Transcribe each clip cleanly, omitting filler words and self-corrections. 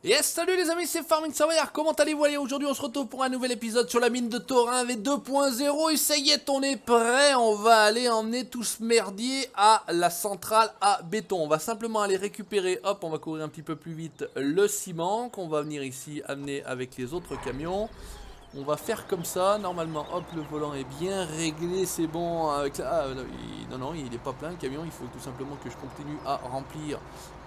Yes, salut les amis, c'est Farming Savoyard, comment allez-vous? Allez, aujourd'hui on se retrouve pour un nouvel épisode sur la mine de Thorin V2.0 et ça y est, on est prêt, on va aller emmener tout ce merdier à la centrale à béton. On va simplement aller récupérer, hop, on va courir un petit peu plus vite, le ciment qu'on va venir ici amener avec les autres camions. On va faire comme ça, normalement, hop, le volant est bien réglé, c'est bon. Avec ça. Ah, non, il est pas plein le camion, il faut tout simplement que je continue à remplir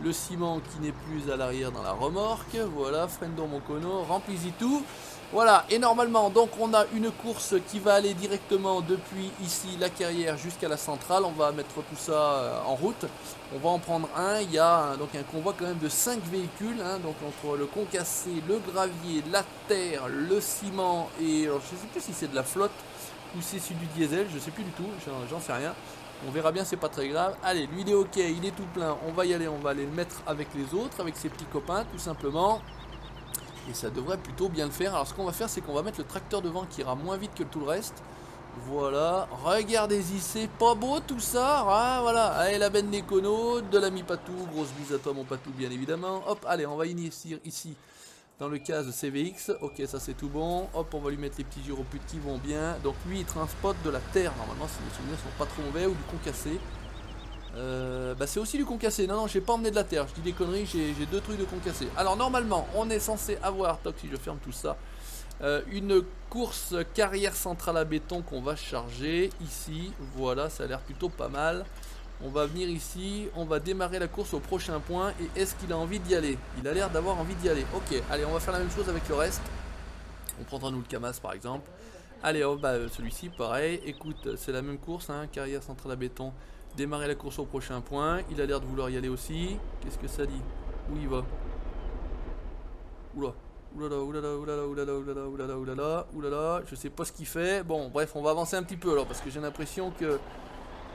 le ciment qui n'est plus à l'arrière dans la remorque. Voilà, freine dans mon cono, remplis-y tout. Voilà, et normalement, donc on a une course qui va aller directement depuis ici, la carrière, jusqu'à la centrale. On va mettre tout ça en route. On va en prendre un. Il y a donc un convoi quand même de 5 véhicules. Donc entre le concassé, le gravier, la terre, le ciment et... Alors je sais plus si c'est de la flotte ou si c'est du diesel. Je sais plus du tout. J'en sais rien. On verra bien, c'est pas très grave. Allez, lui il est ok, il est tout plein. On va y aller, on va aller le mettre avec les autres, avec ses petits copains tout simplement. Et ça devrait plutôt bien le faire. Alors ce qu'on va faire, c'est qu'on va mettre le tracteur devant qui ira moins vite que tout le reste. Voilà, regardez-y, c'est pas beau tout ça, hein, voilà. Allez, la benne d'Econo, de l'ami Patou, grosse bise à toi mon Patou bien évidemment. Hop, allez, on va initier ici dans le cas de CVX. Ok, ça c'est tout bon. Hop, on va lui mettre les petits gyroputes qui vont bien. Donc lui il transporte de la terre normalement si mes souvenirs sont pas trop mauvais, ou du concassé. Bah c'est aussi du concassé. Non, j'ai pas emmené de la terre. Je dis des conneries, j'ai deux trucs de concassé. Alors normalement, on est censé avoir, toc si je ferme tout ça, une course carrière centrale à béton qu'on va charger ici. Voilà, ça a l'air plutôt pas mal. On va venir ici, on va démarrer la course au prochain point. Et est-ce qu'il a envie d'y aller? Il a l'air d'avoir envie d'y aller. Ok, allez, on va faire la même chose avec le reste. On prendra nous le Kamaz par exemple. Allez, oh, bah, celui-ci pareil. Écoute, c'est la même course, hein, carrière centrale à béton. Démarrer la course au prochain point. Il a l'air de vouloir y aller aussi. Qu'est-ce que ça dit? Où il va? Oula. Oulala, oulala, oulala, oulala, oulala, oulala, oulala, oulala, je sais pas ce qu'il fait. Bon, bref, on va avancer un petit peu alors parce que j'ai l'impression que...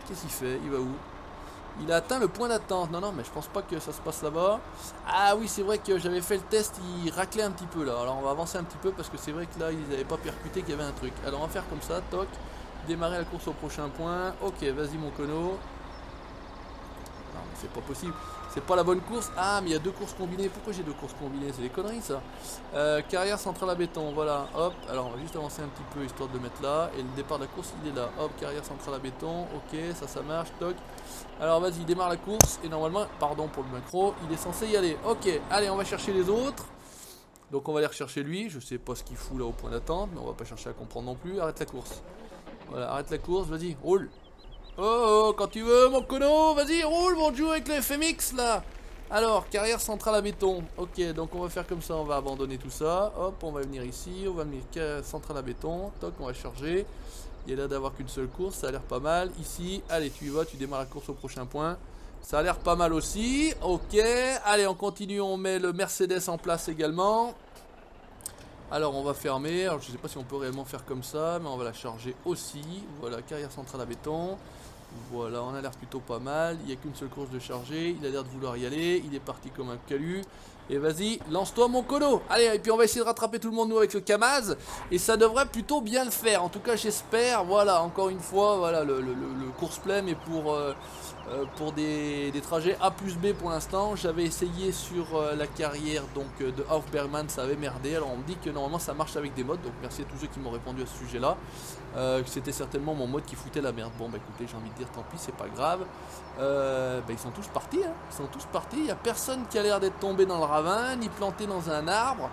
Qu'est-ce qu'il fait? Il va où? Il a atteint le point d'attente. Non, mais je pense pas que ça se passe là-bas. Ah oui, c'est vrai que j'avais fait le test, il raclait un petit peu là. Alors on va avancer un petit peu parce que c'est vrai que là, ils n'avaient pas percuté qu'il y avait un truc. Alors on va faire comme ça, toc. Démarrer la course au prochain point. Ok, vas-y mon cono. Non, mais c'est pas possible. C'est pas la bonne course. Ah, mais il y a deux courses combinées. Pourquoi j'ai deux courses combinées? C'est des conneries ça. Carrière centrale à béton. Voilà. Hop. Alors on va juste avancer un petit peu histoire de le mettre là. Et le départ de la course il est là. Hop. Carrière centrale à béton. Ok. Ça marche. Toc. Alors vas-y. Démarre la course. Et normalement, pardon pour le macro, il est censé y aller. Ok. Allez, on va chercher les autres. Donc on va aller rechercher lui. Je sais pas ce qu'il fout là au point d'attente. Mais on va pas chercher à comprendre non plus. Arrête la course. Voilà. Arrête la course. Vas-y. Roule. Oh, quand tu veux, mon cono, vas-y, roule, bon Dieu, avec le FMX là. Alors, carrière centrale à béton. Ok, donc on va faire comme ça, on va abandonner tout ça. Hop, on va venir ici, on va venir centrale à béton. Toc, on va charger. Il y a l'air d'avoir qu'une seule course, ça a l'air pas mal. Ici, allez, tu y vas, tu démarres la course au prochain point. Ça a l'air pas mal aussi. Ok, allez, on continue, on met le Mercedes en place également. Alors on va fermer, alors je sais pas si on peut réellement faire comme ça, mais on va la charger aussi. Voilà, carrière centrale à béton. Voilà, on a l'air plutôt pas mal. Il n'y a qu'une seule course de charger. Il a l'air de vouloir y aller. Il est parti comme un calu. Et vas-y, lance-toi mon cono. Allez, et puis on va essayer de rattraper tout le monde nous avec le Kamaz. Et ça devrait plutôt bien le faire. En tout cas, j'espère. Voilà, encore une fois, voilà, le course play, mais pour des trajets A plus B pour l'instant. J'avais essayé sur la carrière donc de Aufbergman, ça avait merdé. Alors on me dit que normalement ça marche avec des modes. Donc merci à tous ceux qui m'ont répondu à ce sujet-là. C'était certainement mon mode qui foutait la merde. Bon bah écoutez, j'ai envie de dire tant pis, c'est pas grave. Ils sont tous partis, hein. Ils sont tous partis. Il n'y a personne qui a l'air d'être tombé dans le ravin, ni planté dans un arbre.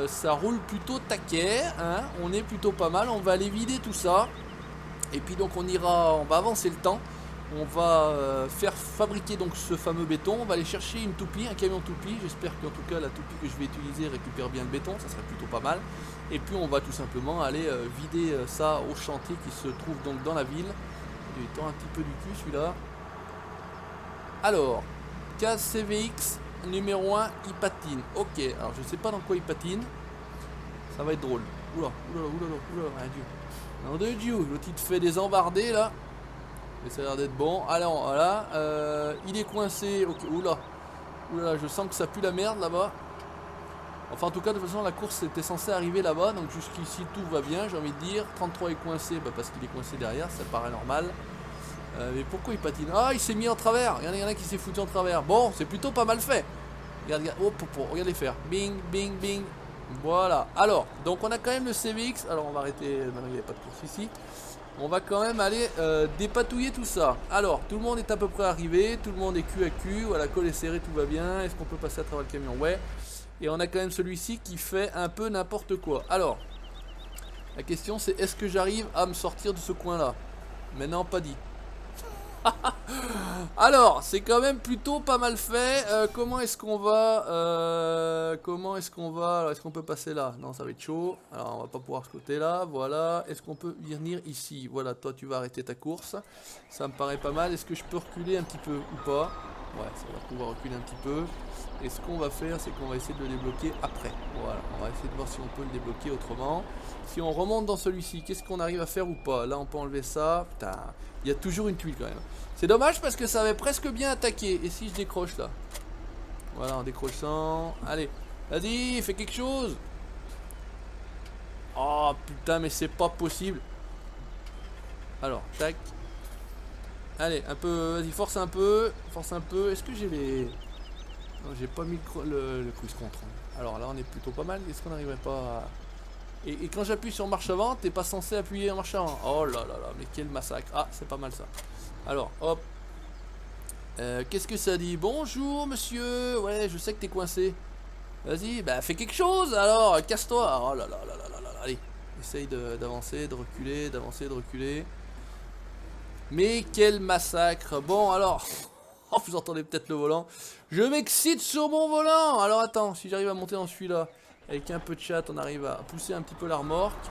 Ça roule plutôt taquet, hein. On est plutôt pas mal. On va aller vider tout ça. Et puis donc on va avancer le temps. On va faire fabriquer donc ce fameux béton. On va aller chercher une toupie, un camion toupie. J'espère qu'en tout cas la toupie que je vais utiliser récupère bien le béton. Ça serait plutôt pas mal. Et puis on va tout simplement aller vider ça au chantier qui se trouve donc dans la ville. Il tend un petit peu du cul celui-là. Alors, case CVX numéro 1, il patine. Ok, alors je sais pas dans quoi il patine. Ça va être drôle. Oula, un dieu. Non de dieu, l'autre il te fait des embardés là. Mais ça a l'air d'être bon. Alors voilà, il est coincé. Ok, oula, je sens que ça pue la merde là-bas. Enfin en tout cas de toute façon la course était censée arriver là-bas. Donc jusqu'ici tout va bien, j'ai envie de dire. 33 est coincé, parce qu'il est coincé derrière, ça paraît normal. Mais pourquoi il patine? Ah, il s'est mis en travers. Il y en a qui s'est foutu en travers. Bon, c'est plutôt pas mal fait. Regarde, regarde. Oh, popo, regardez faire. Bing, bing, bing. Voilà. Alors, donc on a quand même le CVX. Alors, on va arrêter. Maintenant, il n'y a pas de course ici. On va quand même aller dépatouiller tout ça. Alors, tout le monde est à peu près arrivé. Tout le monde est cul à cul. Voilà, col est serré, tout va bien. Est-ce qu'on peut passer à travers le camion? Ouais. Et on a quand même celui-ci qui fait un peu n'importe quoi. Alors, la question c'est est-ce que j'arrive à me sortir de ce coin-là? Mais non, pas dit. Alors, c'est quand même plutôt pas mal fait. Comment est-ce qu'on va Alors, est-ce qu'on peut passer là? Non, ça va être chaud. Alors, on va pas pouvoir ce côté-là. Voilà. Est-ce qu'on peut venir ici? Voilà, toi, tu vas arrêter ta course. Ça me paraît pas mal. Est-ce que je peux reculer un petit peu ou pas? Ouais, ça va pouvoir reculer un petit peu. Et ce qu'on va faire, c'est qu'on va essayer de le débloquer après. Voilà, on va essayer de voir si on peut le débloquer autrement. Si on remonte dans celui-ci, qu'est-ce qu'on arrive à faire ou pas? Là, on peut enlever ça. Putain, il y a toujours une tuile quand même. C'est dommage parce que ça avait presque bien attaqué. Et si je décroche là? Voilà, en décrochant. Allez, vas-y, fais quelque chose. Oh putain, mais c'est pas possible. Alors, tac. Allez, un peu, vas-y, force un peu. Force un peu. Est-ce que j'ai les... Non, j'ai pas mis le cruise control. Alors là, on est plutôt pas mal. Est-ce qu'on n'arriverait pas à... Et quand j'appuie sur marche avant, t'es pas censé appuyer en marche avant. Oh là là là, mais quel massacre. Ah, c'est pas mal ça. Alors, hop. Qu'est-ce que ça dit? Bonjour, monsieur. Ouais, je sais que t'es coincé. Vas-y, bah fais quelque chose alors. Casse-toi. Oh là là là là là là. Allez, essaye d'avancer, de reculer, d'avancer, de reculer. Mais quel massacre. Bon, alors... Oh, vous entendez peut-être le volant. Je m'excite sur mon volant. Alors attends, si j'arrive à monter dans celui-là, avec un peu de chat, on arrive à pousser un petit peu la remorque.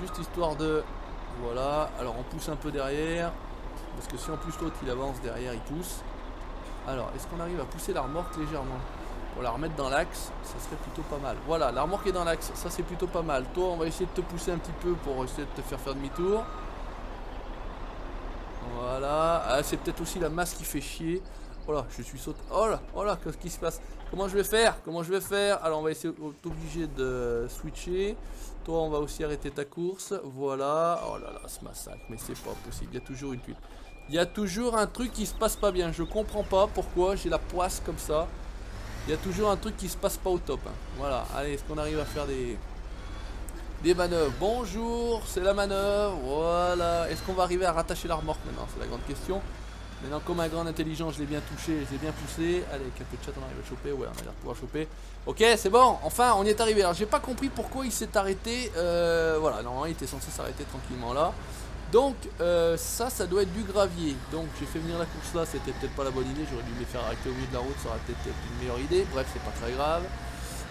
Juste histoire de... Voilà, alors on pousse un peu derrière. Parce que si en plus l'autre il avance derrière, il pousse. Alors, est-ce qu'on arrive à pousser la remorque légèrement? Pour la remettre dans l'axe, ça serait plutôt pas mal. Voilà, la remorque est dans l'axe, ça c'est plutôt pas mal. Toi, on va essayer de te pousser un petit peu pour essayer de te faire demi-tour. Voilà, ah, c'est peut-être aussi la masse qui fait chier. Oh là, je suis sauté. Oh là, qu'est-ce qui se passe? Comment je vais faire? Alors on va essayer, on est obligé de switcher. Toi, on va aussi arrêter ta course. Voilà, oh là là, ce massacre, mais c'est pas possible. Il y a toujours une tuile. Il y a toujours un truc qui se passe pas bien. Je comprends pas pourquoi j'ai la poisse comme ça. Il y a toujours un truc qui se passe pas au top. Hein. Voilà, allez, est-ce qu'on arrive à faire des manœuvres? Bonjour, c'est la manœuvre. Voilà. Est-ce qu'on va arriver à rattacher la remorque maintenant? C'est la grande question. Maintenant, comme un grand intelligent, je l'ai bien touché, je l'ai bien poussé. Allez, avec un peu de chat, on arrive à choper. Ouais, on a l'air de pouvoir choper. Ok, c'est bon. Enfin, on y est arrivé. Alors, j'ai pas compris pourquoi il s'est arrêté. Voilà, normalement, il était censé s'arrêter tranquillement là. Donc, ça doit être du gravier. Donc, j'ai fait venir la course là. C'était peut-être pas la bonne idée. J'aurais dû les faire arrêter au milieu de la route. Ça aurait peut-être été une meilleure idée. Bref, c'est pas très grave.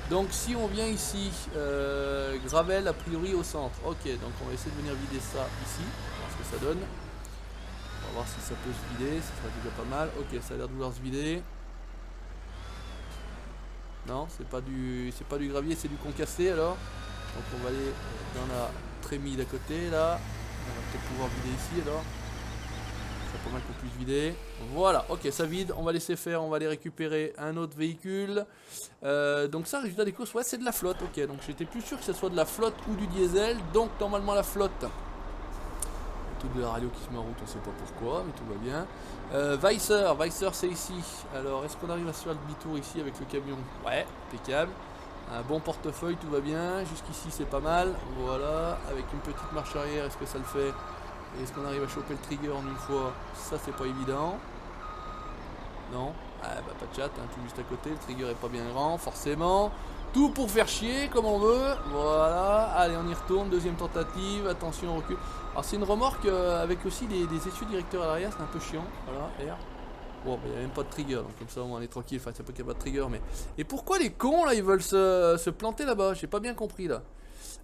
Donc si on vient ici, gravel a priori au centre. Ok, donc on va essayer de venir vider ça ici, voir ce que ça donne. On va voir si ça peut se vider, ça sera déjà pas mal. Ok, ça a l'air de vouloir se vider. Non, c'est pas du gravier, c'est du concassé alors. Donc on va aller dans la trémie d'à côté là. On va peut-être pouvoir vider ici alors. C'est pas mal qu'on puisse vider. Voilà, ok, ça vide. On va laisser faire, on va aller récupérer un autre véhicule. Donc ça, résultat des courses, ouais, c'est de la flotte. Ok, donc j'étais plus sûr que ce soit de la flotte ou du diesel. Donc normalement la flotte. Tout de la radio qui se met en route, on sait pas pourquoi, mais tout va bien. Weiser c'est ici. Alors, est-ce qu'on arrive à se faire le demi-tour ici avec le camion? Ouais, impeccable. Un bon portefeuille, tout va bien. Jusqu'ici, c'est pas mal. Voilà, avec une petite marche arrière, est-ce que ça le fait? Est-ce qu'on arrive à choper le trigger en une fois? Ça, c'est pas évident. Non. Ah bah pas de chat, hein, tout juste à côté. Le trigger est pas bien grand, forcément. Tout pour faire chier, comme on veut. Voilà. Allez, on y retourne. Deuxième tentative. Attention, on recule. Alors, c'est une remorque avec aussi des essieux directeurs à l'arrière. C'est un peu chiant. Voilà, R. Bon, bah, il n'y a même pas de trigger. Donc, comme ça, on est tranquille. Enfin, c'est pas qu'il n'y a pas de trigger, mais. Et pourquoi les cons, là, ils veulent se planter là-bas? J'ai pas bien compris, là.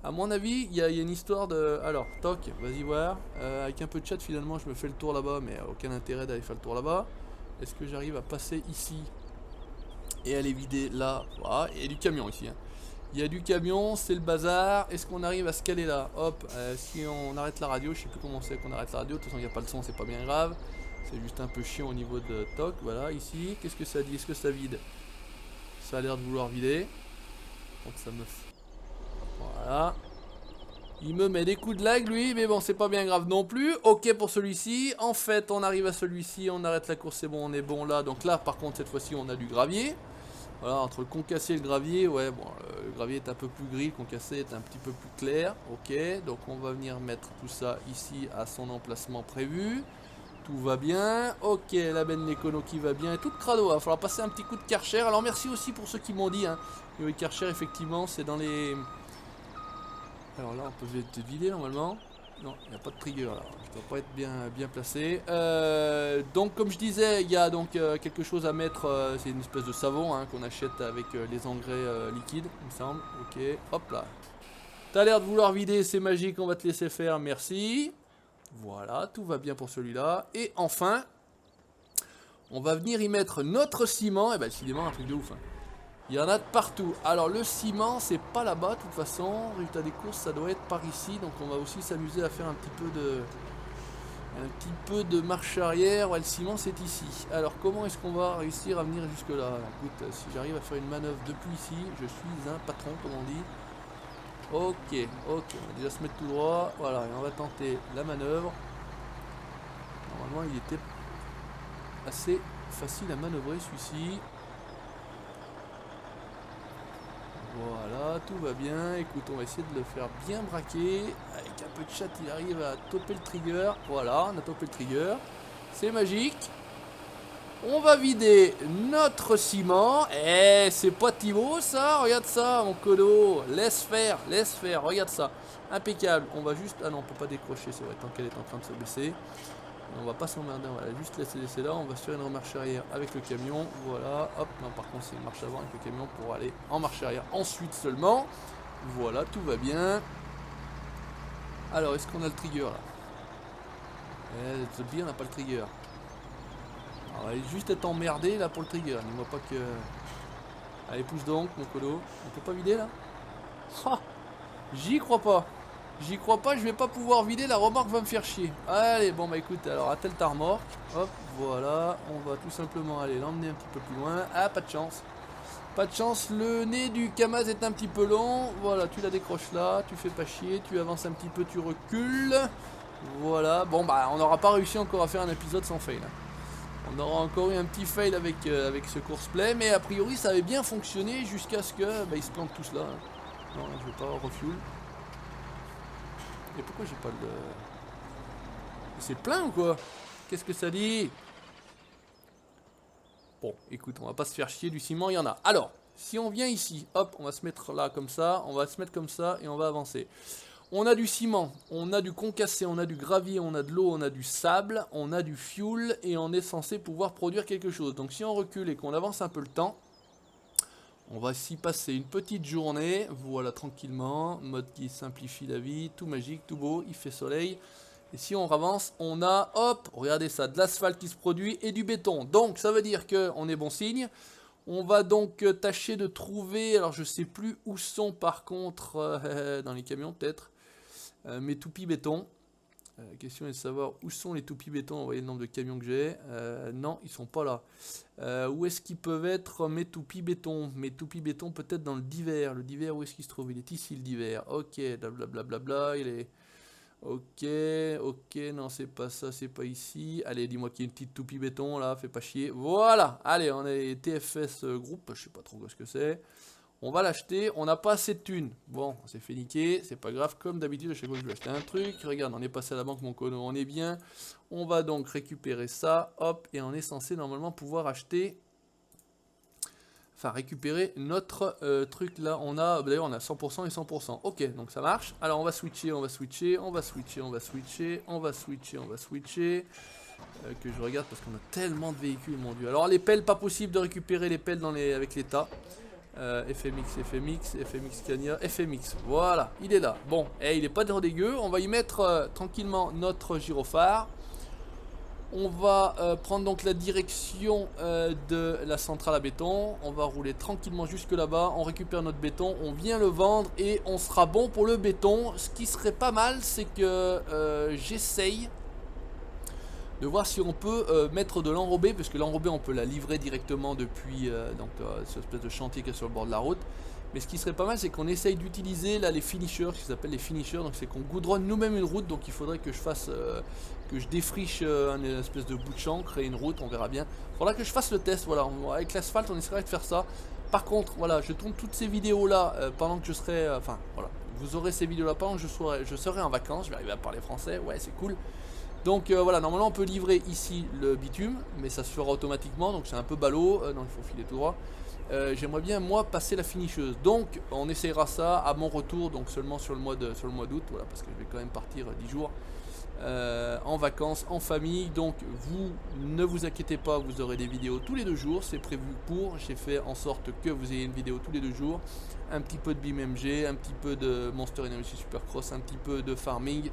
À mon avis, il y a une histoire de... Alors, toc, vas-y voir. Avec un peu de chat, finalement, je me fais le tour là-bas, mais aucun intérêt d'aller faire le tour là-bas. Est-ce que j'arrive à passer ici et aller vider là? Voilà, il y a du camion ici. Hein. Il y a du camion, c'est le bazar. Est-ce qu'on arrive à se caler là? Hop, si on arrête la radio, je sais plus comment c'est qu'on arrête la radio. De toute façon, il n'y a pas le son, c'est pas bien grave. C'est juste un peu chiant au niveau de toc. Voilà, ici. Qu'est-ce que ça dit? Est-ce que ça vide? Ça a l'air de vouloir vider. Donc ça me... Voilà. Il me met des coups de lag lui, mais bon c'est pas bien grave non plus. Ok pour celui-ci, en fait on arrive à celui-ci, on arrête la course, c'est bon, on est bon là. Donc là par contre cette fois-ci on a du gravier. Voilà, entre le concassé et le gravier, ouais, bon, le gravier est un peu plus gris, le concassé est un petit peu plus clair. Ok, donc on va venir mettre tout ça ici à son emplacement prévu. Tout va bien. Ok, la benne mécano qui va bien. Tout crado, il va falloir passer un petit coup de Karcher. Alors merci aussi pour ceux qui m'ont dit, hein. Oui, Karcher, effectivement, c'est dans les... Alors là, on peut te vider normalement. Non, il n'y a pas de trigger là, je dois pas être bien placé. Donc comme je disais, il y a donc quelque chose à mettre, c'est une espèce de savon hein, qu'on achète avec les engrais liquides, il me semble. Ok, hop là. T'as l'air de vouloir vider, c'est magique, on va te laisser faire, merci. Voilà, tout va bien pour celui-là. Et enfin, on va venir y mettre notre ciment, et ben décidément un truc de ouf. Hein. Il y en a de partout. Alors le ciment, c'est pas là-bas de toute façon. Résultat des courses, ça doit être par ici. Donc on va aussi s'amuser à faire un petit peu de marche arrière. Ouais, le ciment, c'est ici. Alors comment est-ce qu'on va réussir à venir jusque là? Écoute, si j'arrive à faire une manœuvre depuis ici, je suis un patron, comme on dit. Ok, on va déjà se mettre tout droit. Voilà, et on va tenter la manœuvre. Normalement, il était assez facile à manœuvrer celui-ci. Voilà, tout va bien. Écoute, on va essayer de le faire bien braquer. Avec un peu de chat, il arrive à toper le trigger. Voilà, on a topé le trigger. C'est magique. On va vider notre ciment. Eh, c'est pas Thibaut ça. Regarde ça, mon codo. Laisse faire, regarde ça. Impeccable. On va juste... Ah non, on peut pas décrocher, c'est vrai, tant qu'elle est en train de se baisser. On va pas s'emmerder, on va juste laisser là, on va se faire une marche arrière avec le camion, voilà, hop, non par contre c'est une marche avant avec le camion pour aller en marche arrière ensuite seulement, voilà, tout va bien. Alors, est-ce qu'on a le trigger là? The Beer n'a pas le trigger. Alors, on va juste être emmerdé là pour le trigger, dis-moi pas que... Allez, pousse donc mon colo, on peut pas vider là? Oh, j'y crois pas. J'y crois pas, je vais pas pouvoir vider, la remorque va me faire chier. Allez, bon bah écoute, alors attelle ta remorque. Hop, voilà, on va tout simplement aller l'emmener un petit peu plus loin. Ah, pas de chance. Pas de chance, le nez du Kamaz est un petit peu long. Voilà, tu la décroches là, tu fais pas chier, tu avances un petit peu, tu recules. Voilà, bon bah on n'aura pas réussi encore à faire un épisode sans fail. On aura encore eu un petit fail avec ce course-play, mais a priori ça avait bien fonctionné jusqu'à ce que bah, ils se plantent tous là. Non, je vais pas refuel. Et pourquoi j'ai pas le... C'est plein ou quoi? Qu'est-ce que ça dit? Bon, écoute, on va pas se faire chier, du ciment, il y en a. Alors, si on vient ici, hop, on va se mettre là comme ça, on va se mettre comme ça et on va avancer. On a du ciment, on a du concassé, on a du gravier, on a de l'eau, on a du sable, on a du fuel et on est censé pouvoir produire quelque chose. Donc si on recule et qu'on avance un peu le temps, on va s'y passer une petite journée, voilà, tranquillement, mode qui simplifie la vie, tout magique, tout beau, il fait soleil. Et si on avance, on a, hop, regardez ça, de l'asphalte qui se produit et du béton. Donc ça veut dire qu'on est bon signe. On va donc tâcher de trouver, alors je sais plus où sont par contre, dans les camions peut-être, mes toupies béton. Question est de savoir où sont les toupies béton. Vous voyez le nombre de camions que j'ai. Non, ils sont pas là. Où est-ce qu'ils peuvent être mes toupies béton? Mes toupies béton peut-être dans le divers. Le divers, où est-ce qu'il se trouve? Il est ici le divers. Ok, blablabla. Il est... Ok, non c'est pas ça, c'est pas ici. Allez, dis-moi qu'il y a une petite toupie béton là, fais pas chier. Voilà, allez, on est TFS groupe, je sais pas trop ce que c'est. On va l'acheter, on n'a pas assez de thunes. Bon, on s'est fait niquer, c'est pas grave, comme d'habitude, à chaque fois que je vais acheter un truc. Regarde, on est passé à la banque, mon cono, on est bien. On va donc récupérer ça, hop, et on est censé normalement pouvoir acheter... Enfin, récupérer notre truc là. On a, d'ailleurs, on a 100% et 100%. Ok, donc ça marche. Alors, on va switcher. Que je regarde parce qu'on a tellement de véhicules, mon dieu. Alors, les pelles, pas possible de récupérer les pelles avec l'état. FMX, Scania, FMX. Voilà, il est là. Bon, il est pas dégueu. On va y mettre tranquillement notre gyrophare. On va prendre donc la direction de la centrale à béton. On va rouler tranquillement jusque là-bas. On récupère notre béton, on vient le vendre et on sera bon pour le béton. Ce qui serait pas mal, c'est que j'essaye de voir si on peut mettre de l'enrobé, parce que l'enrobé on peut la livrer directement depuis cette espèce de chantier qui est sur le bord de la route. Mais ce qui serait pas mal, c'est qu'on essaye d'utiliser là les finishers, ce qui s'appelle les finishers. Donc c'est qu'on goudronne nous-mêmes une route. Donc il faudrait que je fasse, que je défriche une espèce de bout de champ, créer une route, on verra bien. Il faudra que je fasse le test, voilà. Avec l'asphalte, on essaiera de faire ça. par contre, voilà, je tourne toutes ces vidéos là pendant que je serai, enfin voilà, vous aurez ces vidéos là pendant que je serai en vacances. Je vais arriver à parler français, ouais, c'est cool. Donc voilà, normalement on peut livrer ici le bitume, mais ça se fera automatiquement, donc c'est un peu ballot. Non, il faut filer tout droit. J'aimerais bien moi passer la finisseuse, donc on essayera ça à mon retour, donc seulement sur le mois d'août, voilà, parce que je vais quand même partir 10 jours en vacances, en famille. Donc vous ne vous inquiétez pas, vous aurez des vidéos tous les 2 jours, c'est prévu pour. J'ai fait en sorte que vous ayez une vidéo tous les 2 jours, un petit peu de BeamNG, un petit peu de Monster Energy Supercross, un petit peu de farming.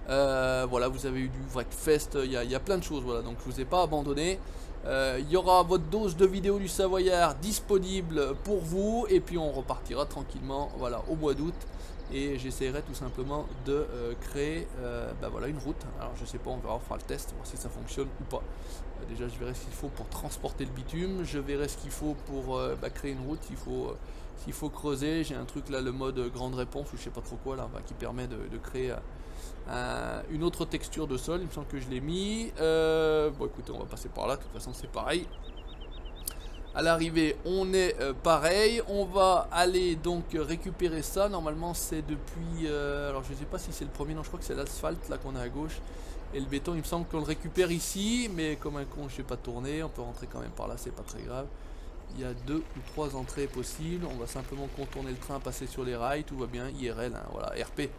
Voilà, vous avez eu du Wreckfest, il y a plein de choses, voilà, donc je vous ai pas abandonné. Il y aura votre dose de vidéos du Savoyard disponible pour vous, et puis on repartira tranquillement, voilà, au mois d'août. Et j'essaierai tout simplement de créer voilà, une route. Alors je sais pas, on verra, on fera le test, voir si ça fonctionne ou pas. Déjà je verrai ce qu'il faut pour transporter le bitume, je verrai ce qu'il faut pour créer une route, s'il faut creuser. J'ai un truc là, le mode grande réponse ou je sais pas trop quoi là, qui permet de créer une autre texture de sol. Il me semble que je l'ai mis. Bon écoutez, on va passer par là, de toute façon c'est pareil. À l'arrivée on est pareil. On va aller donc récupérer ça. Normalement c'est depuis alors je sais pas si c'est le premier, non je crois que c'est l'asphalte là qu'on a à gauche. Et le béton il me semble qu'on le récupère ici, mais comme un con je sais pas tourner. On peut rentrer quand même par là, c'est pas très grave. Il y a 2 ou 3 entrées possibles. On va simplement contourner le train, passer sur les rails, tout va bien. IRL, hein, voilà, RP.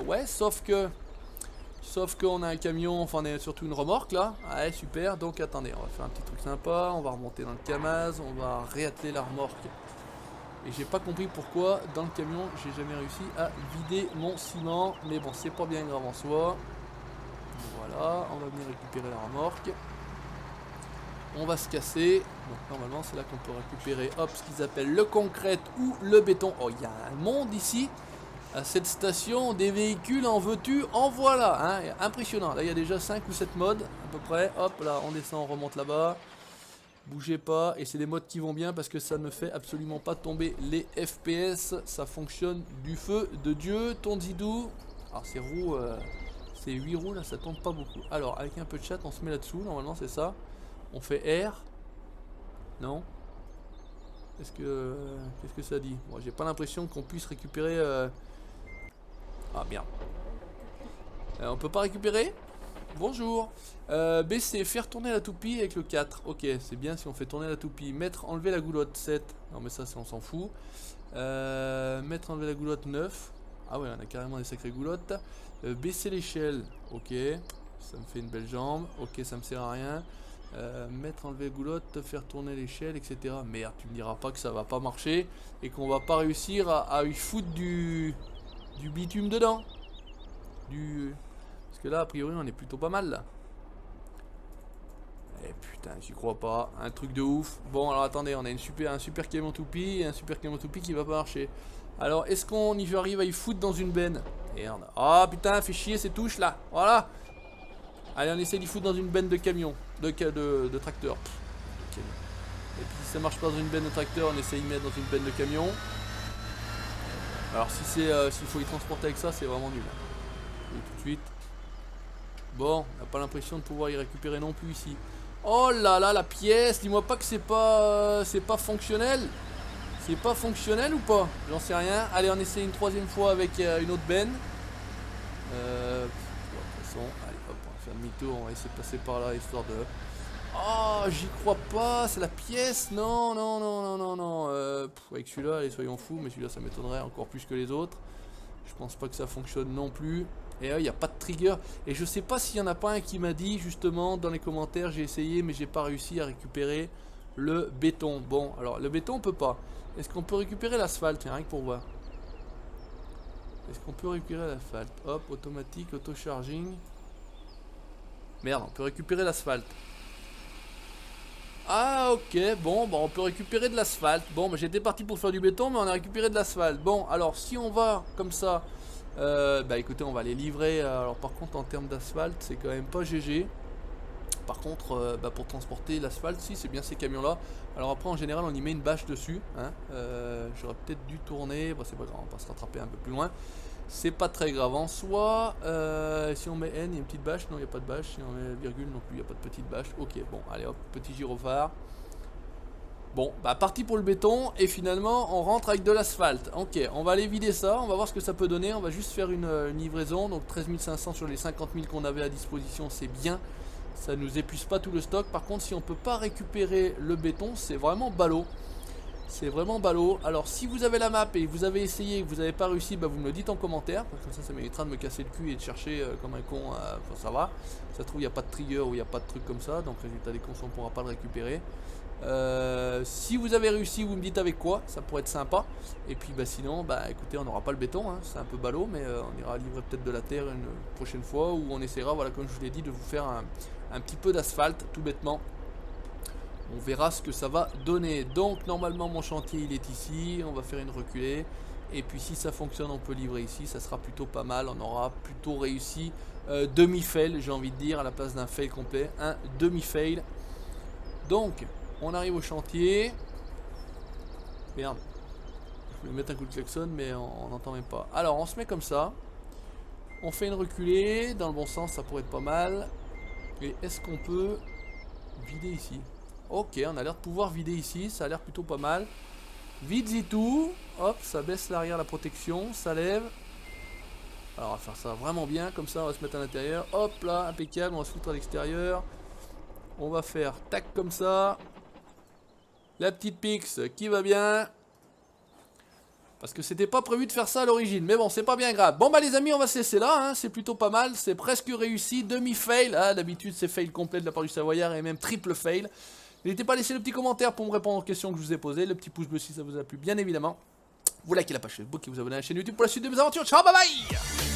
Ouais, sauf qu'on a un camion, enfin on a surtout une remorque là. Ouais, super. Donc attendez, on va faire un petit truc sympa. On va remonter dans le Kamaz, on va réatteler la remorque. Et j'ai pas compris pourquoi dans le camion j'ai jamais réussi à vider mon ciment. Mais bon, c'est pas bien grave en soi. Voilà, on va venir récupérer la remorque. On va se casser. Donc normalement c'est là qu'on peut récupérer hop ce qu'ils appellent le concrète ou le béton. Oh, il y a un monde ici. À cette station, des véhicules en veux-tu, en voilà, hein, impressionnant. Là il y a déjà 5 ou 7 modes à peu près. Hop là, on descend, on remonte là-bas. Bougez pas, et c'est des modes qui vont bien parce que ça ne fait absolument pas tomber les FPS. Ça fonctionne du feu de Dieu, Tonzidou. Alors ces roues, ces 8 roues là, ça tombe pas beaucoup. Alors avec un peu de chat, on se met là-dessous, normalement c'est ça. On fait R. Non. Qu'est-ce que ça dit? Bon, j'ai pas l'impression qu'on puisse récupérer... Ah bien. On peut pas récupérer? Bonjour. BC, faire tourner la toupie avec le 4. Ok, c'est bien si on fait tourner la toupie. Mettre, enlever la goulotte 7. Non mais ça on s'en fout. Mettre, enlever la goulotte 9. Ah ouais, on a carrément des sacrées goulottes. Baisser l'échelle. Ok. Ça me fait une belle jambe. Ok, ça me sert à rien. Mettre, enlever la goulotte, faire tourner l'échelle, etc. Merde, tu me diras pas que ça va pas marcher et qu'on va pas réussir à y foutre du bitume dedans. Parce que là, a priori, on est plutôt pas mal là. Eh putain, j'y crois pas. Un truc de ouf. Bon, alors attendez, on a un super camion toupie et un super camion toupie qui va pas marcher. Alors, est-ce qu'on y arrive à y foutre dans une benne? Merde. Ah putain, fait chier ces touches là. Voilà. Allez, on essaie d'y foutre dans une benne de camion. De tracteur. Okay. Et puis si ça marche pas dans une benne de tracteur, on essaie d'y mettre dans une benne de camion. Alors si c'est s'il faut y transporter avec ça, c'est vraiment nul. Et tout de suite. Bon, on n'a pas l'impression de pouvoir y récupérer non plus ici. Oh là là, la pièce, dis-moi pas que c'est pas fonctionnel. C'est pas fonctionnel ou pas? J'en sais rien. Allez, on essaie une 3e fois avec une autre benne. De toute façon, allez hop, on va faire demi-tour, on va essayer de passer par là histoire de... Oh, j'y crois pas, c'est la pièce. Non, non, non, non, non, non. Avec celui-là, allez, soyons fous, mais celui-là, ça m'étonnerait encore plus que les autres. Je pense pas que ça fonctionne non plus. Et là, il n'y a pas de trigger. Et je sais pas s'il y en a pas un qui m'a dit, justement, dans les commentaires, j'ai essayé, mais j'ai pas réussi à récupérer le béton. Bon, alors, le béton, on peut pas. Est-ce qu'on peut récupérer l'asphalte? Rien que pour voir. Est-ce qu'on peut récupérer l'asphalte? Hop, automatique, auto-charging. Merde, on peut récupérer l'asphalte. Ah ok, bon, bah on peut récupérer de l'asphalte. Bon, bah j'étais parti pour faire du béton, mais on a récupéré de l'asphalte. Bon, alors si on va comme ça, bah écoutez, on va les livrer. Alors par contre, en termes d'asphalte, c'est quand même pas GG. Par contre, pour transporter l'asphalte, si, c'est bien ces camions-là. Alors après, en général, on y met une bâche dessus. Hein. J'aurais peut-être dû tourner. Bon, c'est pas grave, on va se rattraper un peu plus loin. C'est pas très grave en soi. Si on met N, il y a une petite bâche. Non, il n'y a pas de bâche. Si on met virgule non plus, il n'y a pas de petite bâche. Ok, bon, allez hop, petit gyrophare. Bon, bah parti pour le béton et finalement on rentre avec de l'asphalte. Ok, on va aller vider ça, on va voir ce que ça peut donner. On va juste faire une livraison, donc 13 500 sur les 50 000 qu'on avait à disposition, c'est bien. Ça nous épuise pas tout le stock. Par contre, si on peut pas récupérer le béton, c'est vraiment ballot. C'est vraiment ballot. Alors si vous avez la map et que vous avez essayé et que vous n'avez pas réussi, bah, vous me le dites en commentaire. Parce que ça m'évitera de me casser le cul et de chercher comme un con. Enfin, ça va. Ça se trouve il n'y a pas de trigger ou il n'y a pas de truc comme ça. Donc résultat des cons, on ne pourra pas le récupérer. Si vous avez réussi, vous me dites avec quoi, ça pourrait être sympa. Et puis bah sinon, bah écoutez, on n'aura pas le béton, hein, c'est un peu ballot, mais on ira livrer peut-être de la terre une prochaine fois, où on essaiera, voilà, comme je vous l'ai dit, de vous faire un petit peu d'asphalte, tout bêtement. On verra ce que ça va donner. Donc normalement mon chantier il est ici, on va faire une reculée. Et puis si ça fonctionne, on peut livrer ici, ça sera plutôt pas mal, on aura plutôt réussi demi-fail, j'ai envie de dire, à la place d'un fail complet, un demi-fail. Donc on arrive au chantier. Merde. Je vais mettre un coup de klaxon mais on n'entend même pas. Alors on se met comme ça. On fait une reculée. Dans le bon sens ça pourrait être pas mal. Et est-ce qu'on peut vider ici? Ok, on a l'air de pouvoir vider ici. Ça a l'air plutôt pas mal. Vide-y tout. Hop, ça baisse l'arrière, la protection. Ça lève. Alors on va faire ça vraiment bien. Comme ça on va se mettre à l'intérieur. Hop là, impeccable. On va se foutre à l'extérieur. On va faire tac comme ça. La petite pix qui va bien. Parce que c'était pas prévu de faire ça à l'origine. Mais bon, c'est pas bien grave. Bon bah les amis, on va se laisser là. Hein. C'est plutôt pas mal. C'est presque réussi. Demi-fail. Ah, d'habitude c'est fail complet de la part du Savoyard. Et même triple fail. N'hésitez pas à laisser le petit commentaire pour me répondre aux questions que je vous ai posées. Le petit pouce bleu si ça vous a plu, bien évidemment. Vous likez la page Facebook et vous abonnez à la chaîne YouTube pour la suite de mes aventures. Ciao, bye bye.